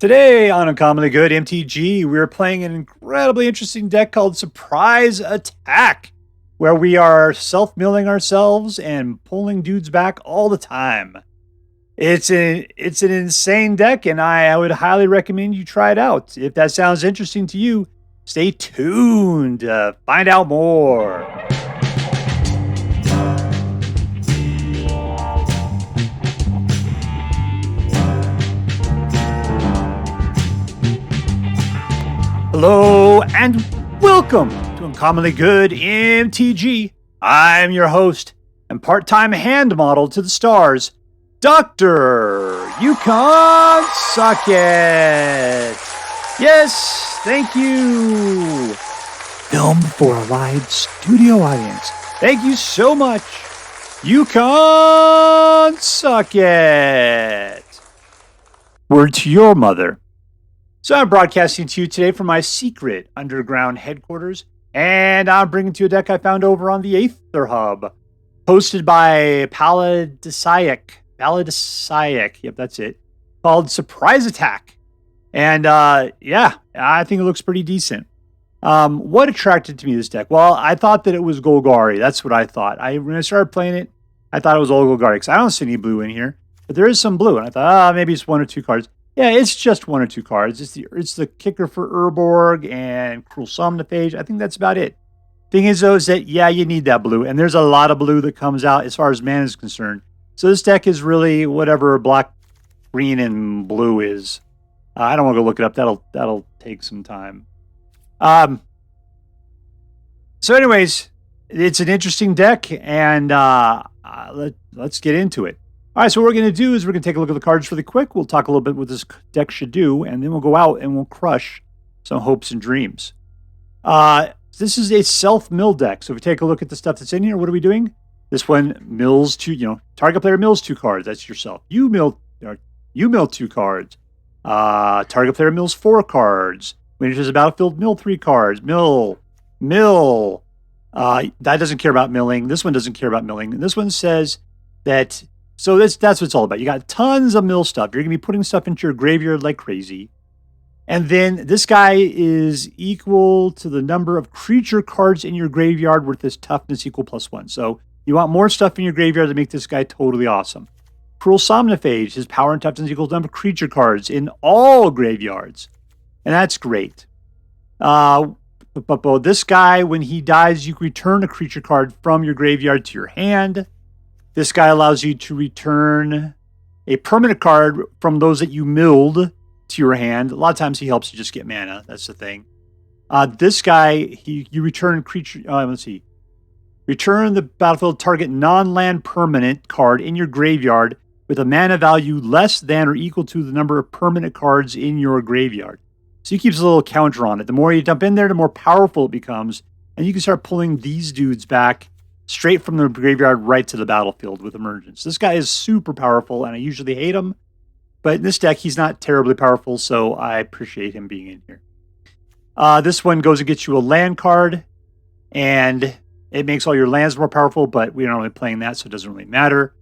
Today on Uncommonly Good MTG, we're playing an incredibly interesting deck called Surprise Attack, where we are self-milling ourselves and pulling dudes back all the time. It's an insane deck, and I would highly recommend you try it out. If that sounds interesting to you, stay tuned to find out more. Hello and welcome to Uncommonly Good MTG. I'm your host and part-time hand model to the stars, Dr. Yukon Socket. Yes, thank you. Filmed for a live studio audience. Thank you so much, Yukon Socket. Word to your mother. So I'm broadcasting to you today from my secret underground headquarters, and I'm bringing to you a deck I found over on the Aether Hub, hosted by paladisiac. Yep, that's it. Called Surprise Attack. And yeah, I think it looks pretty decent. What attracted to me this deck? Well, I thought that it was Golgari. That's what I thought. When I started playing it, I thought it was all Golgari because I don't see any blue in here, but there is some blue, and I thought, maybe it's one or two cards. Yeah, it's just one or two cards. It's the kicker for Urborg and Cruel Somnophage. I think that's about it. Thing is, though, is that, yeah, you need that blue. And there's a lot of blue that comes out as far as mana is concerned. So this deck is really whatever black, green, and blue is. I don't want to go look it up. That'll take some time. So anyways, it's an interesting deck, and let's get into it. All right, so what we're going to do is we're going to take a look at the cards really quick. We'll talk a little bit what this deck should do, and then we'll go out and we'll crush some hopes and dreams. This is a self-mill deck. So if we take a look at the stuff that's in here, what are we doing? This one mills target player mills 2 cards. That's yourself. You mill 2 cards. Target player mills 4 cards. When it enters the battlefield, mill 3 cards. Mill. That doesn't care about milling. This one doesn't care about milling. And this one says that. So that's what it's all about. You got tons of mill stuff. You're going to be putting stuff into your graveyard like crazy. And then this guy is equal to the number of creature cards in your graveyard with this toughness equal +1. So you want more stuff in your graveyard to make this guy totally awesome. Cruel Somnophage, his power and toughness equals the number of creature cards in all graveyards. And that's great. But this guy, when he dies, you can return a creature card from your graveyard to your hand. This guy allows you to return a permanent card from those that you milled to your hand. A lot of times he helps you just get mana. That's the thing. This guy, you return creature. Let's see. Return the battlefield target non-land permanent card in your graveyard with a mana value less than or equal to the number of permanent cards in your graveyard. So he keeps a little counter on it. The more you dump in there, the more powerful it becomes. And you can start pulling these dudes back straight from the graveyard right to the battlefield with Emergence. This guy is super powerful, and I usually hate him. But in this deck, he's not terribly powerful, so I appreciate him being in here. This one goes and gets you a land card, and it makes all your lands more powerful, but we're not really playing that, so it doesn't really matter.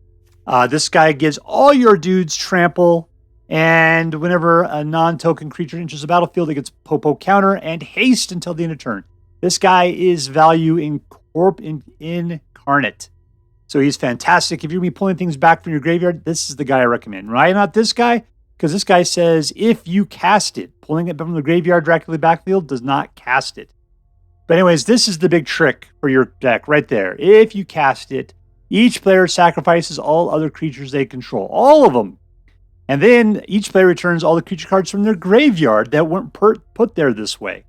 This guy gives all your dudes trample, and whenever a non-token creature enters the battlefield, it gets Popo counter and haste until the end of turn. This guy is value incarnate. So he's fantastic. If you're going to be pulling things back from your graveyard, this is the guy I recommend. Why not this guy? Because this guy says if you cast it, pulling it from the graveyard directly to the backfield does not cast it. But anyways, this is the big trick for your deck right there. If you cast it, each player sacrifices all other creatures they control. All of them. And then each player returns all the creature cards from their graveyard that weren't put there this way.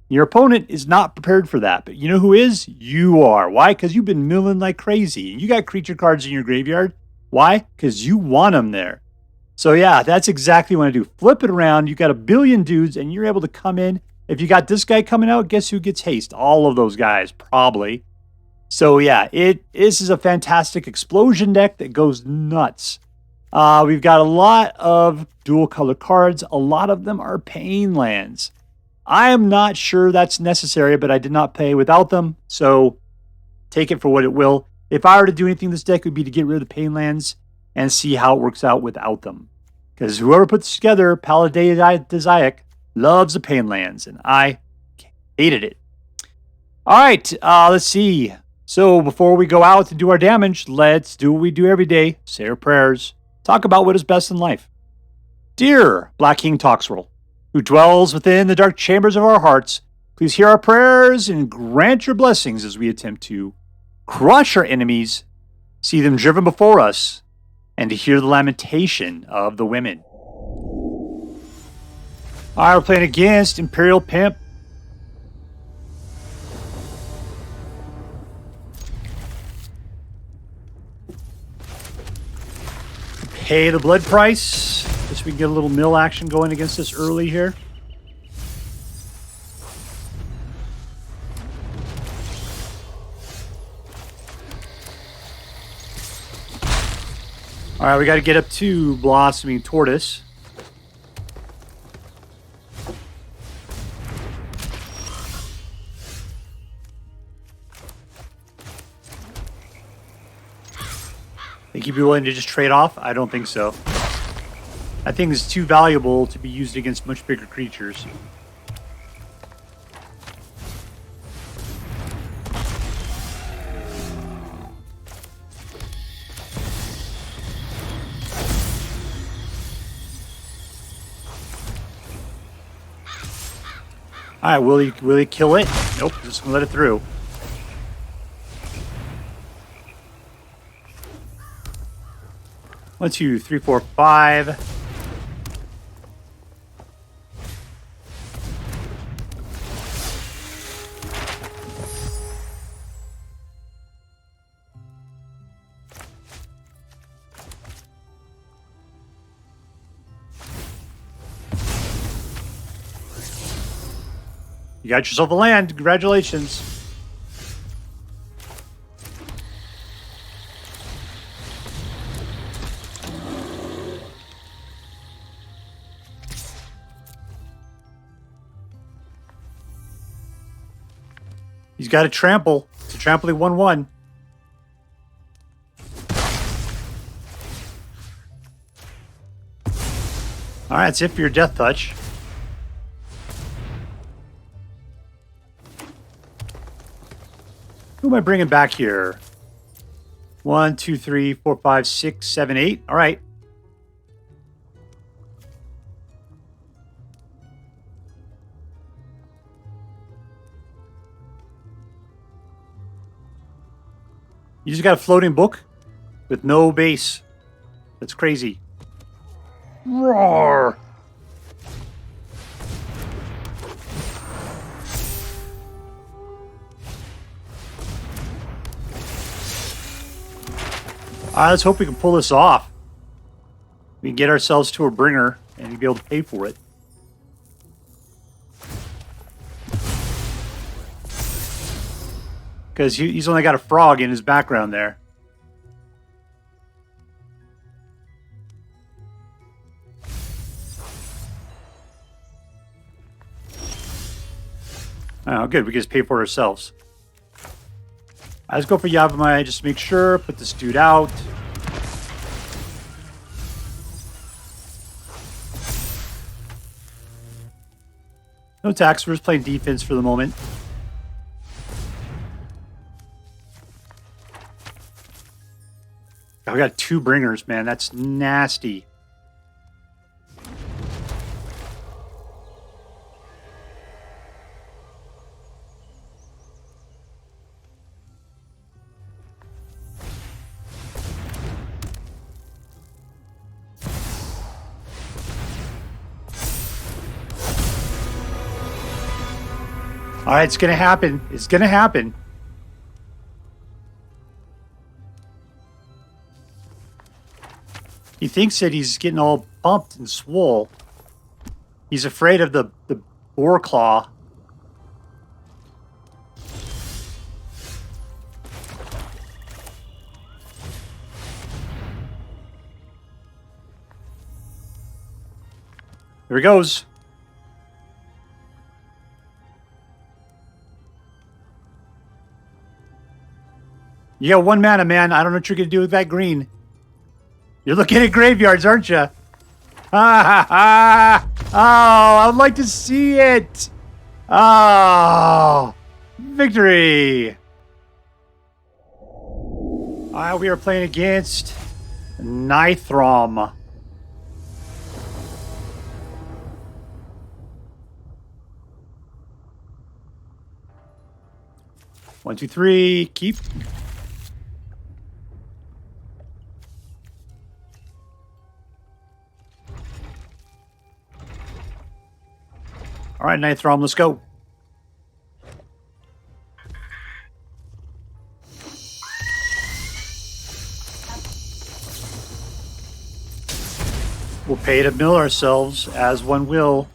Your opponent is not prepared for that, but you know who is? You are. Why? Because you've been milling like crazy. You got creature cards in your graveyard. Why? Because you want them there. So yeah, that's exactly what I do. Flip it around. You got a billion dudes, and you're able to come in. If you got this guy coming out, guess who gets haste? All of those guys, probably. So yeah, this is a fantastic explosion deck that goes nuts. We've got a lot of dual color cards. A lot of them are pain lands. I am not sure that's necessary, but I did not play without them, so take it for what it will. If I were to do anything in this deck, it would be to get rid of the pain lands and see how it works out without them. Because whoever put this together, paladisiac, loves the Painlands, and I hated it. All right, let's see. So before we go out and do our damage, let's do what we do every day. Say our prayers. Talk about what is best in life. Dear Black King Toxrill, who dwells within the dark chambers of our hearts, please hear our prayers and grant your blessings as we attempt to crush our enemies, see them driven before us, and to hear the lamentation of the women. All right, we're playing against Imperial Pimp. Pay the blood price. Just we can get a little mill action going against us early here. All right, we got to get up to Blossoming Tortoise. Think you'd be willing to just trade off? I don't think so. That thing is too valuable to be used against much bigger creatures. All right, will he kill it? Nope, just gonna let it through. One, two, three, four, five. You got yourself a land. Congratulations. He's got a trample. It's a trampling 1/1. All right, that's it for your death touch. Who am I bringing back here? 1, 2, 3, 4, 5, 6, 7, 8. All right. You just got a floating book with no base. That's crazy. Roar! All right, let's hope we can pull this off. We can get ourselves to a bringer and be able to pay for it. Because he's only got a frog in his background there. Oh, good. We can just pay for it ourselves. Let's go for Yavimaya, just make sure. Put this dude out. No attacks. We're just playing defense for the moment. Oh, we got 2 bringers, man. That's nasty. All right, it's going to happen. It's going to happen. He thinks that he's getting all pumped and swole. He's afraid of the Goreclaw. There he goes. You got 1 mana, man. I don't know what you're going to do with that green. You're looking at graveyards, aren't you? I'd like to see it. Oh, victory. We are playing against Nithrom. One, two, three, keep. All right, Nithrom, let's go. We'll pay to mill ourselves, as one will.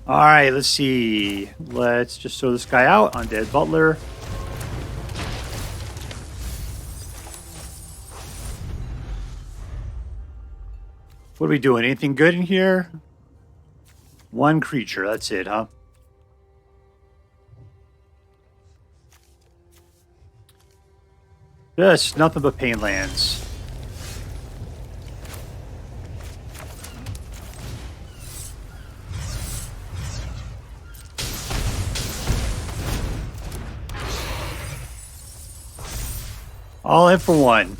All right, let's see. Let's just throw this guy out. Undead Butler. What are we doing? Anything good in here? One creature. That's it, huh? Just nothing but pain lands. All in for one.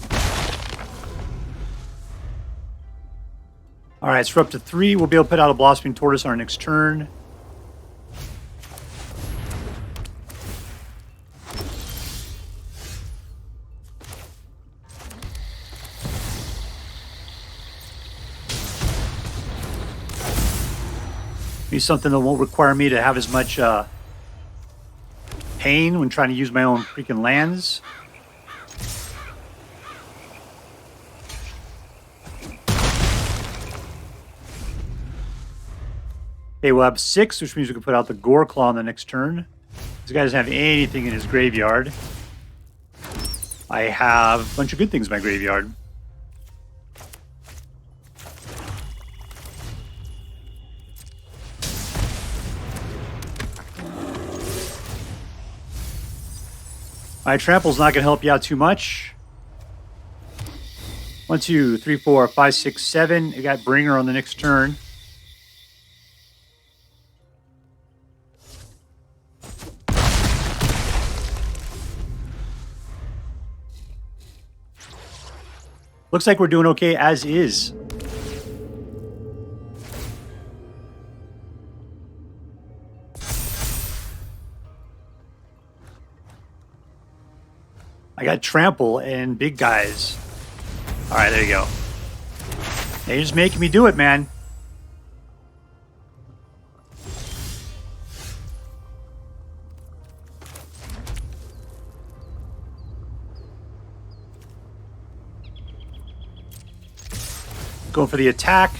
All right, so we're up to 3. We'll be able to put out a Blossoming Tortoise on our next turn. Be something that won't require me to have as much pain when trying to use my own freaking lands. Okay, we'll have 6, which means we can put out the Goreclaw on the next turn. This guy doesn't have anything in his graveyard. I have a bunch of good things in my graveyard. My trample's not going to help you out too much. 1, 2, 3, 4, 5, 6, 7. You got Bringer on the next turn. Looks like we're doing okay as is. I got trample and big guys. All right, there you go. They're just making me do it, man. Going for the attack.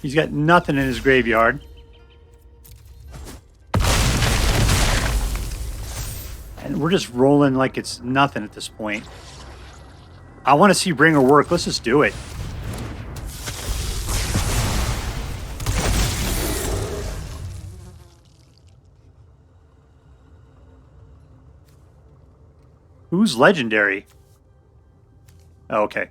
He's got nothing in his graveyard. And we're just rolling like it's nothing at this point. I want to see Bringer work. Let's just do it. Who's legendary? Oh, okay.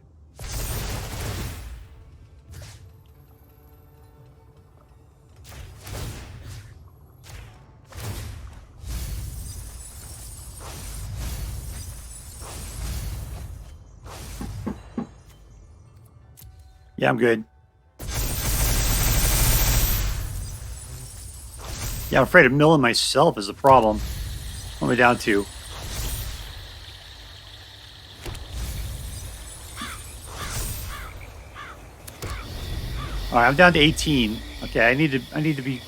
Yeah, I'm good. Yeah, I'm afraid of milling myself is the problem. What am I down to? All right, I'm down to 18. Okay, I need to be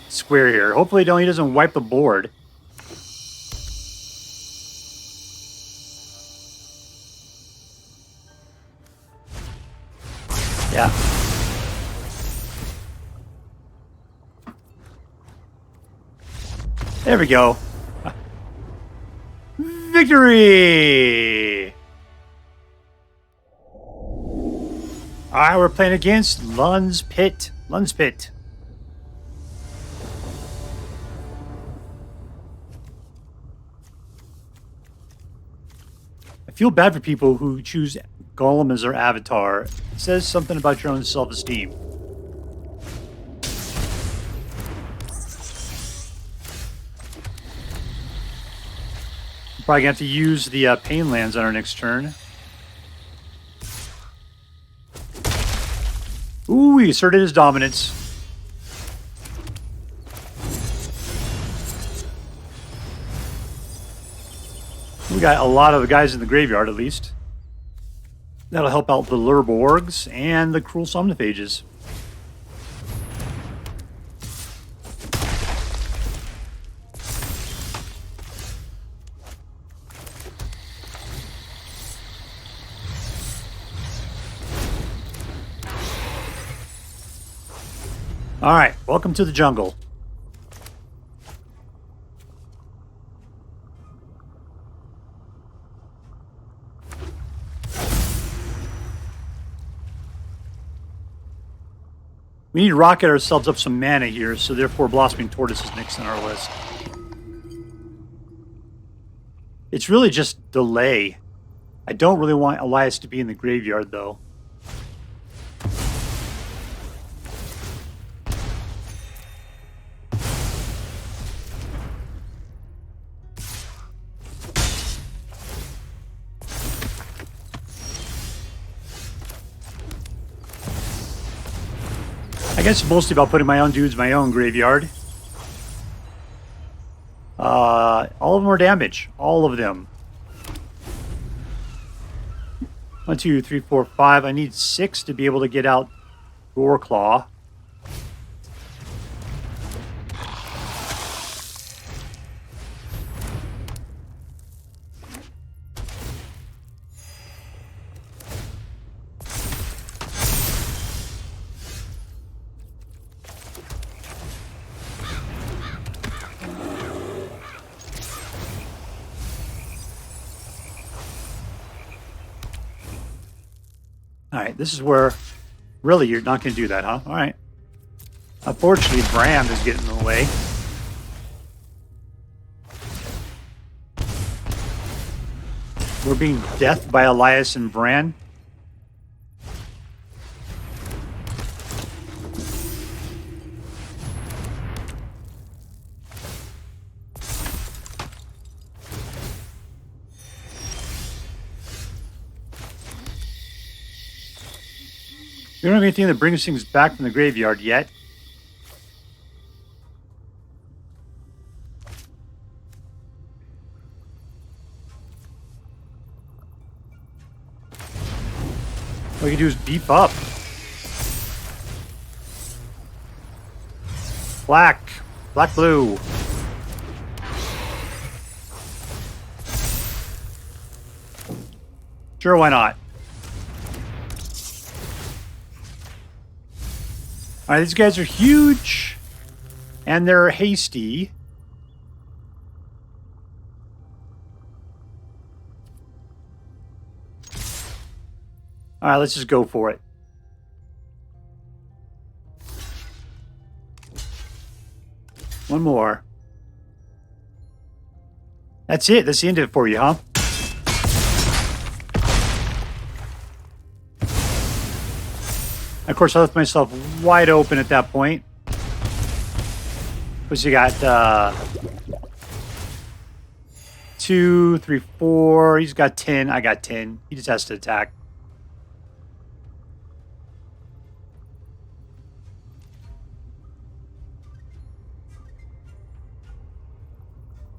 square here. Hopefully, he doesn't wipe the board. Yeah. There we go. Victory! All right, we're playing against Lunzpit. Lunzpit. I feel bad for people who choose Golem as their avatar. It says something about your own self-esteem. Probably gonna have to use the Pain Lands on our next turn. Ooh, he asserted his dominance. We got a lot of the guys in the graveyard, at least. That'll help out the Urborgs and the Cruel Somnophages. All right, welcome to the jungle. We need to rocket ourselves up some mana here, so therefore Blossoming Tortoise is next on our list. It's really just delay. I don't really want Elias to be in the graveyard, though. I guess it's mostly about putting my own dudes in my own graveyard. All of them are damage. All of them. 1, 2, 3, 4, 5. I need 6 to be able to get out Goreclaw. All right, this is where, really, you're not going to do that, huh? All right. Unfortunately, Bram is getting in the way. We're being deathed by Elias and Bran. We don't have anything that brings things back from the graveyard yet. All we can do is beef up. Black. Black, blue. Sure, why not? All right, these guys are huge, and they're hasty. All right, let's just go for it. One more. That's it. That's the end of it for you, huh? Of course, I left myself wide open at that point. Because you got 2, 3, 4. He's got 10. I got 10. He just has to attack.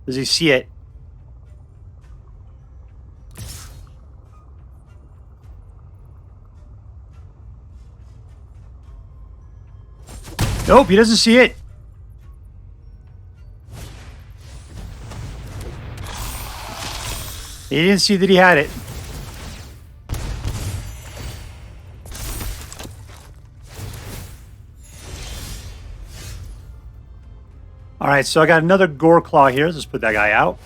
Does he see it? Nope, he doesn't see it. He didn't see that he had it. All right, so I got another Goreclaw here. Let's put that guy out.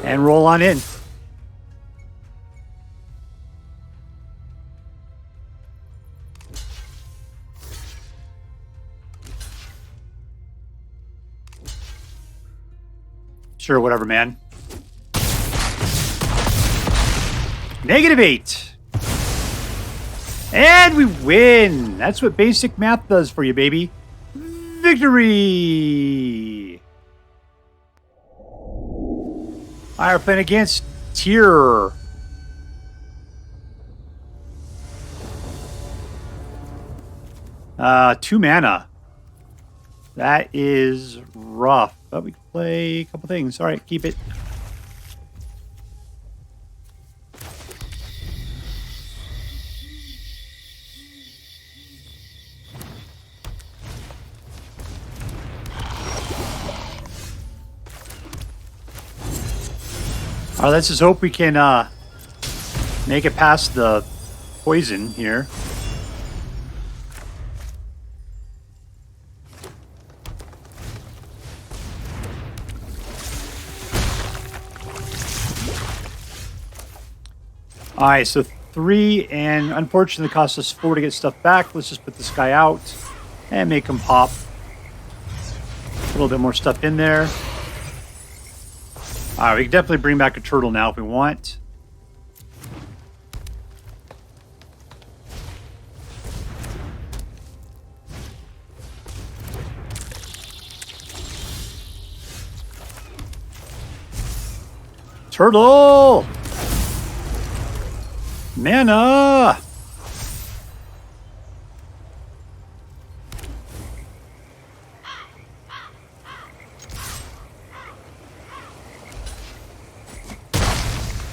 And roll on in. Sure, whatever, man. -8. And we win. That's what basic math does for you, baby. Victory. I are playing against Tier. Two mana. That is rough. But we can play a couple things. All right, keep it. All right, let's just hope we can make it past the poison here. All right, so 3, and unfortunately it cost us 4 to get stuff back. Let's just put this guy out and make him pop. A little bit more stuff in there. All right, we can definitely bring back a turtle now if we want. Turtle! Mana!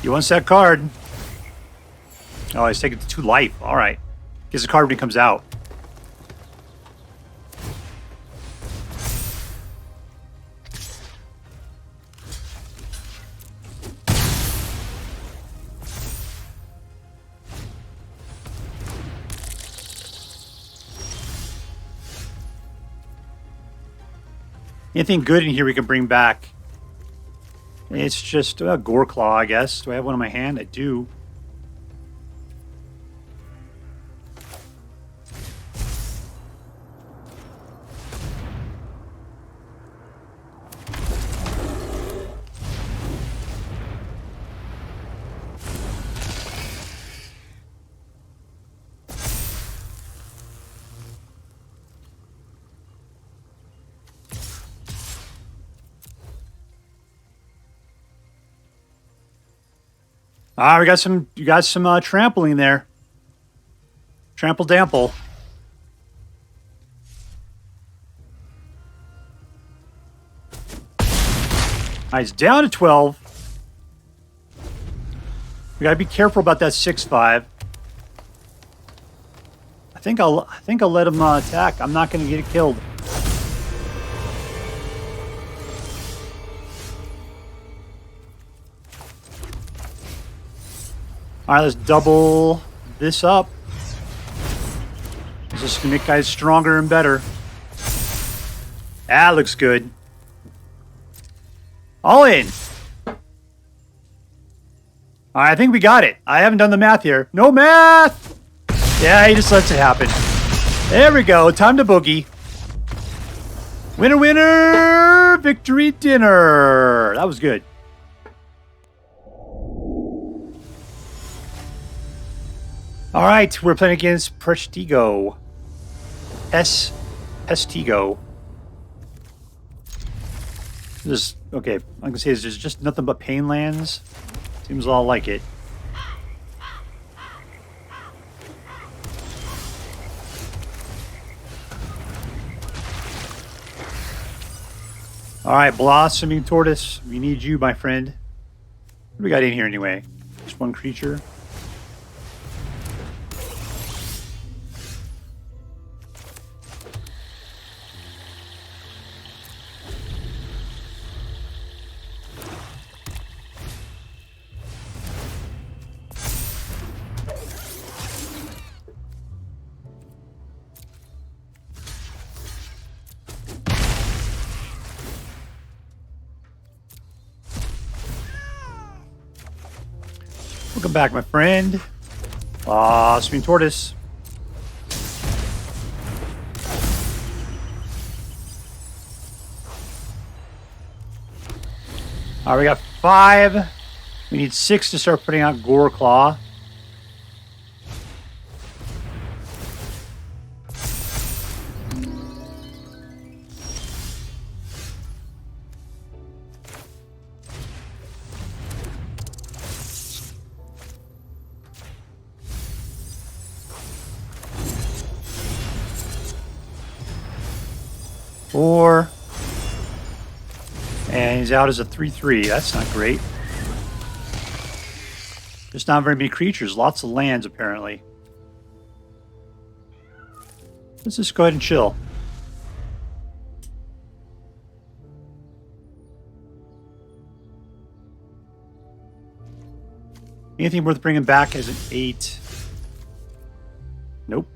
You want that card? Oh, he's taking 2 life. All right. Gets the card when he comes out. Anything good in here we can bring back? It's just Goreclaw, I guess. Do I have one in my hand? I do. Ah, we got some. You got some trampling there. Trample dample. It's down to 12. We gotta be careful about that 6/5. I think I'll let him attack. I'm not gonna get it killed. All right, let's double this up. This is gonna make guys stronger and better. That looks good. All in. All right, I think we got it. I haven't done the math here. No math! Yeah, he just lets it happen. There we go. Time to boogie. Winner, winner! Victory dinner! That was good. All right, we're playing against Peshtigo. Peshtigo. This okay. I'm gonna say there's just nothing but pain lands. Seems all like it. All right, Blossoming Tortoise. We need you, my friend. What do we got in here anyway? Just one creature. Welcome back, my friend. Blossoming Tortoise. All right, we got 5. We need 6 to start putting out Goreclaw. Four. And he's out as a 3/3. That's not great. There's not very many creatures. Lots of lands, apparently. Let's just go ahead and chill. Anything worth bringing back as an 8? Nope.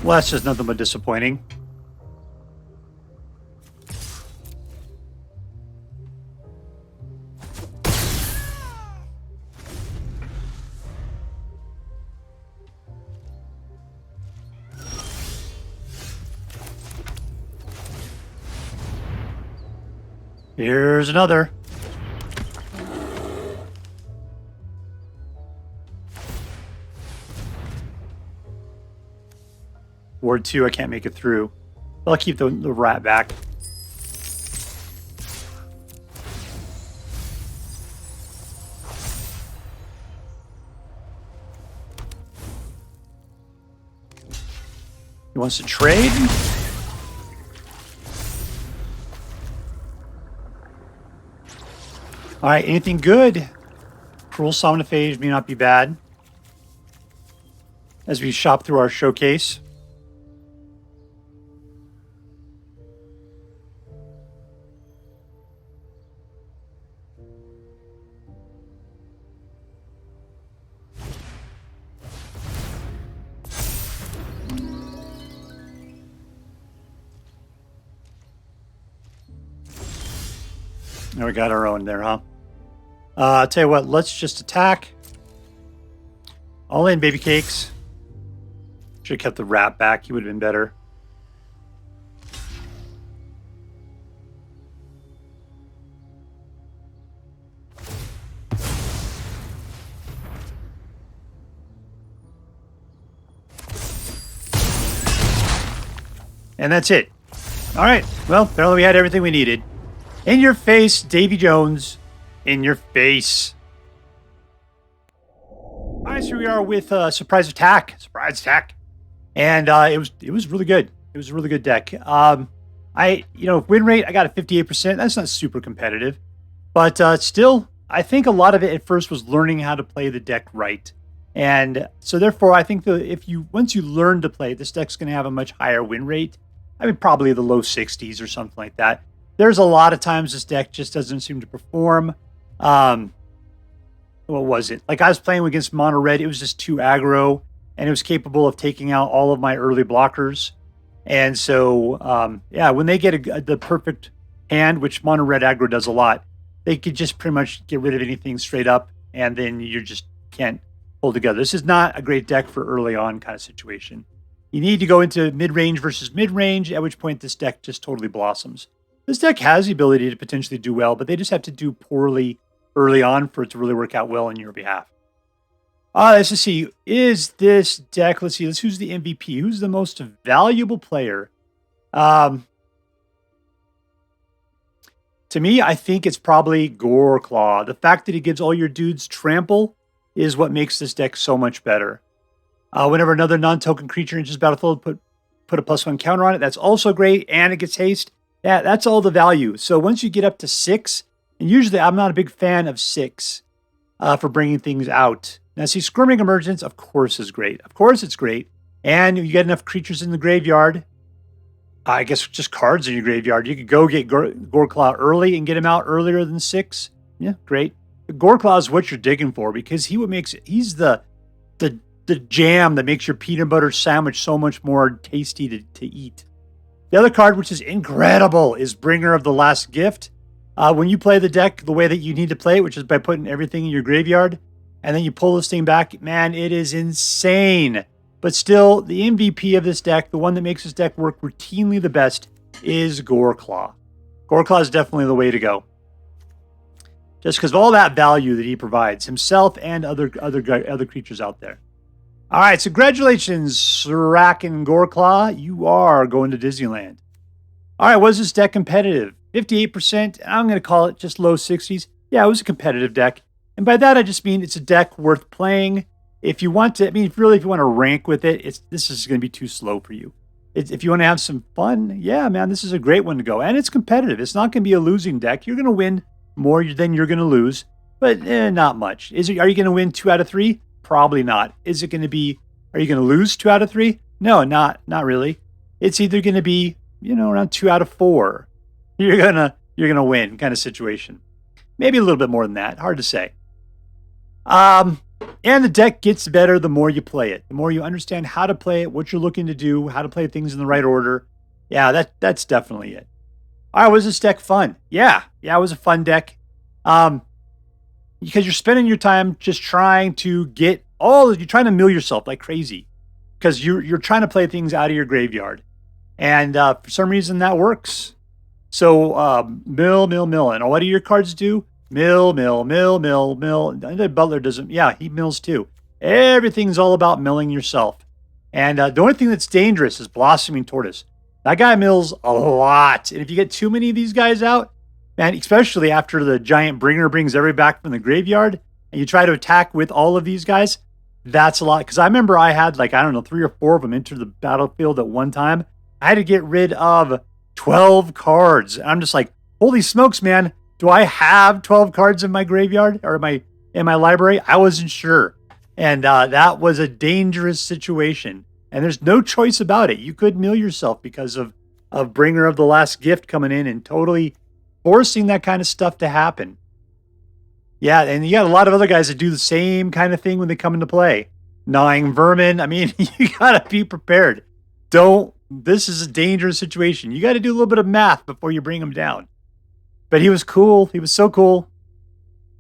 Well, that's just nothing but disappointing. Here's another. Ward 2, I can't make it through. I'll keep the rat back. He wants to trade? All right, anything good? Cruel Somnophage may not be bad. As we shop through our showcase. Now we got our own there, huh? I'll tell you what, let's just attack. All in, baby cakes. Should have kept the rat back. He would have been better. And that's it. All right. Well, apparently we had everything we needed. In your face, Davy Jones. In your face. All right, so here we are with Surprise Attack. Surprise Attack. And it was really good. It was a really good deck. Win rate, I got a 58%. That's not super competitive. But still, I think a lot of it at first was learning how to play the deck right. And so therefore, I think once you learn to play, this deck's going to have a much higher win rate. I mean, probably the low 60s or something like that. There's a lot of times this deck just doesn't seem to perform. What was it? Like I was playing against mono red, it was just too aggro, and it was capable of taking out all of my early blockers. And so, when they get the perfect hand, which mono red aggro does a lot, they could just pretty much get rid of anything straight up, and then you just can't hold together. This is not a great deck for early on kind of situation. You need to go into mid-range versus mid-range, at which point this deck just totally blossoms. This deck has the ability to potentially do well, but they just have to do poorly early on for it to really work out well on your behalf. Let's just see. Is this deck, let's see, who's the MVP? Who's the most valuable player? To me, I think it's probably Goreclaw. The fact that he gives all your dudes trample is what makes this deck so much better. Whenever another non-token creature enters battlefield, put a +1 counter on it. That's also great, and it gets haste. Yeah, that's all the value. So once you get up to 6, and usually I'm not a big fan of 6 for bringing things out. Now, see, Squirming Emergence, of course, is great. Of course, it's great. And you get enough creatures in the graveyard. I guess just cards in your graveyard. You could go get Goreclaw early and get him out earlier than 6. Yeah, great. But Goreclaw is what you're digging for because he's the jam that makes your peanut butter sandwich so much more tasty to eat. The other card, which is incredible, is Bringer of the Last Gift. When you play the deck the way that you need to play it, which is by putting everything in your graveyard, and then you pull this thing back, man, it is insane. But still, the MVP of this deck, the one that makes this deck work routinely the best, is Goreclaw. Goreclaw is definitely the way to go. Just because of all that value that he provides, himself and other creatures out there. All right, so congratulations, Surrak and Goreclaw. You are going to Disneyland. All right, was this deck competitive? 58%, I'm going to call it just low 60s. Yeah, it was a competitive deck. And by that, I just mean it's a deck worth playing. If you want to, I mean, if you want to rank with it, this is going to be too slow for you. If you want to have some fun, yeah, man, this is a great one to go. And it's competitive. It's not going to be a losing deck. You're going to win more than you're going to lose, but not much. Are you going to win 2 out of 3? Probably not. Are you going to lose 2 out of 3? No, not really. It's either going to be, around 2 out of 4. You're going to win kind of situation. Maybe a little bit more than that. Hard to say. And the deck gets better the more you play it. The more you understand how to play it, what you're looking to do, how to play things in the right order. Yeah, that's definitely it. All right, was this deck fun? Yeah, it was a fun deck. Because you're spending your time just trying to you're trying to mill yourself like crazy. Because you're trying to play things out of your graveyard. And for some reason that works. So mill. And what do your cards do? Mill. Undead Butler doesn't. Yeah, he mills too. Everything's all about milling yourself. And the only thing that's dangerous is Blossoming Tortoise. That guy mills a lot. And if you get too many of these guys out, man, especially after the giant bringer brings everybody back from the graveyard, and you try to attack with all of these guys, that's a lot. Because I remember I had 3 or 4 of them enter the battlefield at one time. I had to get rid of 12 cards. I'm just like, holy smokes, man. Do I have 12 cards in my graveyard or in my library? I wasn't sure. And that was a dangerous situation. And there's no choice about it. You could mill yourself because of Bringer of the Last Gift coming in and totally forcing that kind of stuff to happen. Yeah, and you got a lot of other guys that do the same kind of thing when they come into play. Gnawing Vermin. I mean, you got to be prepared. This is a dangerous situation. You got to do a little bit of math before you bring him down. But he was cool. He was so cool.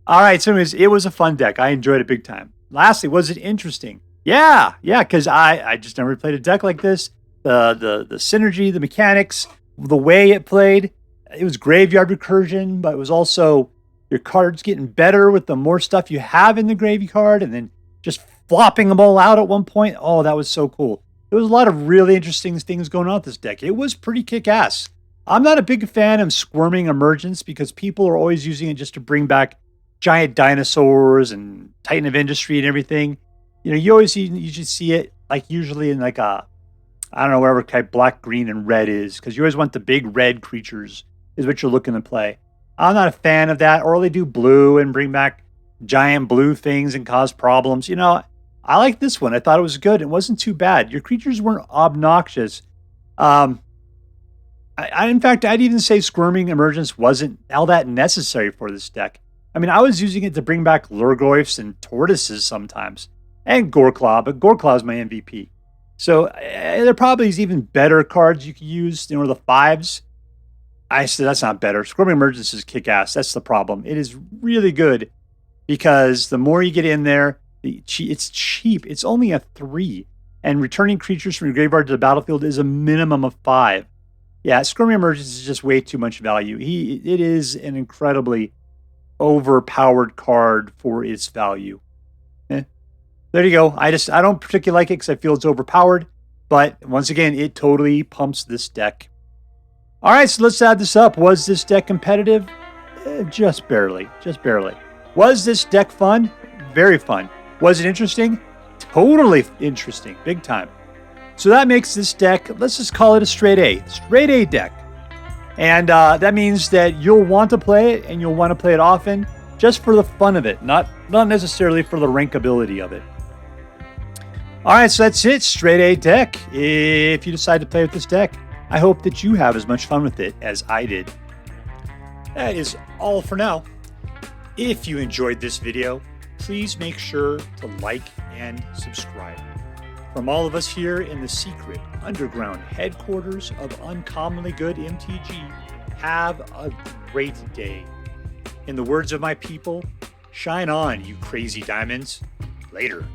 All right, so anyways, it was a fun deck. I enjoyed it big time. Lastly, was it interesting? Yeah, because I just never played a deck like this. The synergy, the mechanics, the way it played. It was graveyard recursion, but it was also your cards getting better with the more stuff you have in the graveyard, and then just flopping them all out at one point. Oh, that was so cool. There was a lot of really interesting things going on with this deck. It was pretty kick-ass. I'm not a big fan of Squirming Emergence because people are always using it just to bring back giant dinosaurs and Titan of Industry and everything. You usually see it usually in I don't know, whatever type black, green, and red is, because you always want the big red creatures is what you're looking to play. I'm not a fan of that. Or they do blue and bring back giant blue things and cause problems. I like this one. I thought it was good. It wasn't too bad. Your creatures weren't obnoxious. In fact, I'd even say Squirming Emergence wasn't all that necessary for this deck. I mean, I was using it to bring back Lhurgoyfs and Tortoises sometimes. And Goreclaw, but Goreclaw is my MVP. So there probably is even better cards you could use, the 5s. I said that's not better. Squirming Emergence is kick-ass. That's the problem. It is really good because the more you get in there, it's cheap. It's only a 3. And returning creatures from your graveyard to the battlefield is a minimum of 5. Yeah, Squirming Emergence is just way too much value. It is an incredibly overpowered card for its value. There you go. I don't particularly like it because I feel it's overpowered. But once again, it totally pumps this deck. All right, so let's add this up. Was this deck competitive? Just barely. Was this deck fun? Very fun. Was it interesting? Totally interesting. Big time. So that makes this deck, let's just call it a straight A deck. And that means that you'll want to play it and you'll want to play it often just for the fun of it, not necessarily for the rankability of it. All right, so that's it. Straight A deck. If you decide to play with this deck, I hope that you have as much fun with it as I did. That is all for now. If you enjoyed this video, please make sure to like and subscribe. From all of us here in the secret underground headquarters of Uncommonly Good MTG, Have a great day. In the words of my people, shine on, you crazy diamonds. Later.